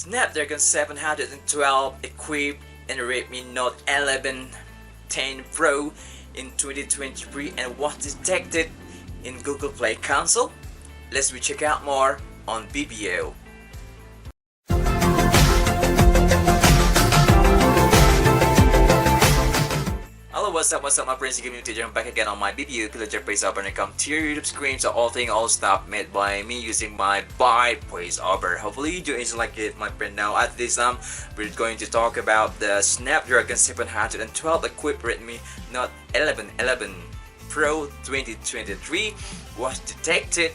Snapdragon 712 equipped in Redmi Note 11 10 Pro in 2023 and was detected in Google Play console. Let's check out more on BBO. Hello, what's up my friends, community. I'm back again on my BBO Pillager voiceover when it comes to your YouTube screen. So all stuff made by me using my voiceover. Hopefully you guys like it, my friend. Now at this we're going to talk about the Snapdragon 712 equipped Redmi Note 11 Pro 2023 was detected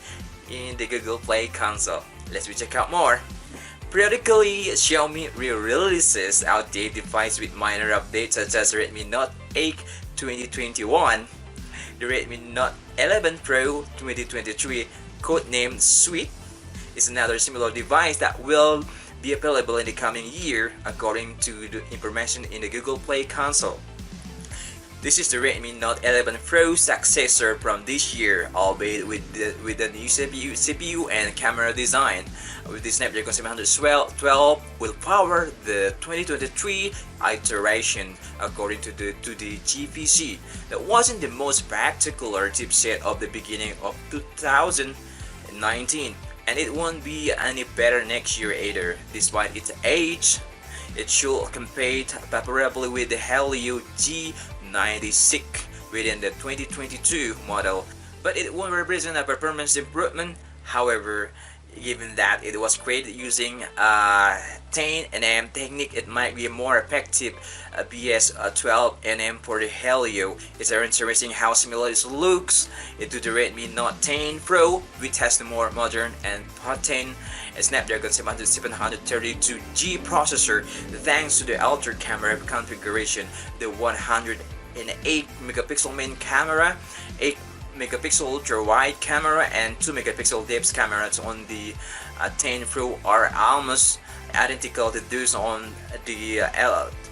in the Google Play console. Let's check out more. Periodically, Xiaomi re-releases outdated devices with minor updates such as Redmi Note 8 2021, the Redmi Note 11 Pro 2023, codenamed Sweet, is another similar device that will be available in the coming year according to the information in the Google Play console. This is the Redmi Note 11 Pro successor from this year, albeit with the new CPU and camera design. With the Snapdragon 712 will power the 2023 iteration according to the GPC. That wasn't the most spectacular chipset of the beginning of 2019, and it won't be any better next year either. Despite its age, it should compete favorably with the Helio G96 within the 2022 model, but it won't represent a performance improvement. However, given that it was created using 10nm technique, it might be more effective BS 12nm for the Helio. It's interesting how similar it looks to the Redmi Note 10 Pro, which has the more modern and potent Snapdragon 732G processor thanks to the altered camera configuration, the 108 megapixel main camera, 8 megapixel ultra wide camera and 2 megapixel depth cameras on the 10 Pro are almost identical to those on the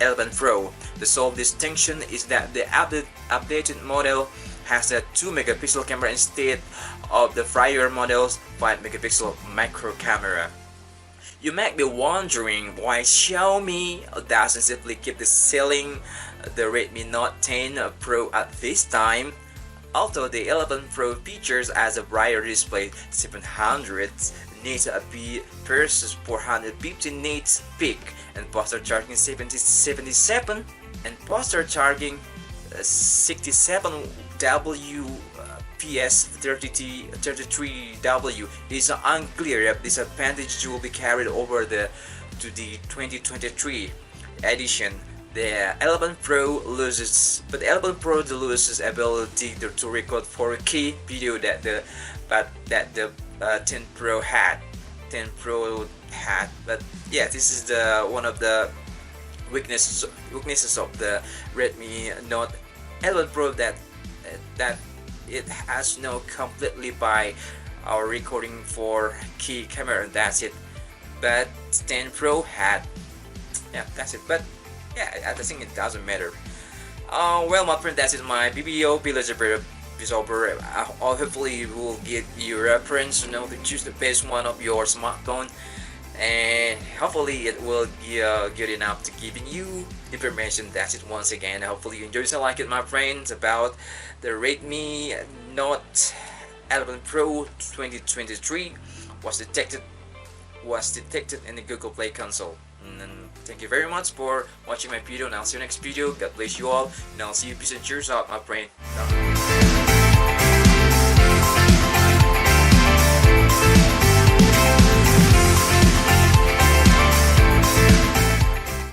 11 Pro. The sole distinction is that the updated model has a 2 megapixel camera instead of the prior model's 5 megapixel macro camera. You might be wondering why Xiaomi doesn't simply keep selling the Redmi Note 10 Pro at this time. Although the 11 Pro features as a brighter display 700 nits peak versus 450 nits peak and faster charging 77 and faster charging 67 W PS33W, is unclear if this advantage will be carried over to the 2023 edition. The 11 Pro loses ability to record 4K video that the 10 Pro had. But yeah, this is one of the weaknesses of the Redmi Note 11 Pro, that it has no completely by our recording 4K camera, and that's it. But 10 Pro had, yeah, that's it. But yeah, I think it doesn't matter. Well, my friend, that's it. My BBO Pillager is over. Hopefully it will give you reference to know to choose the best one of your smartphone, and hopefully it will be good enough to giving you information. That's it once again. Hopefully you enjoy it. Like it, my friends, about the Redmi Note 11 Pro 2023 was detected in the Google Play console. And thank you very much for watching my video, and I'll see you next video. God bless you all, and I'll see you. Peace and cheers out, my friend.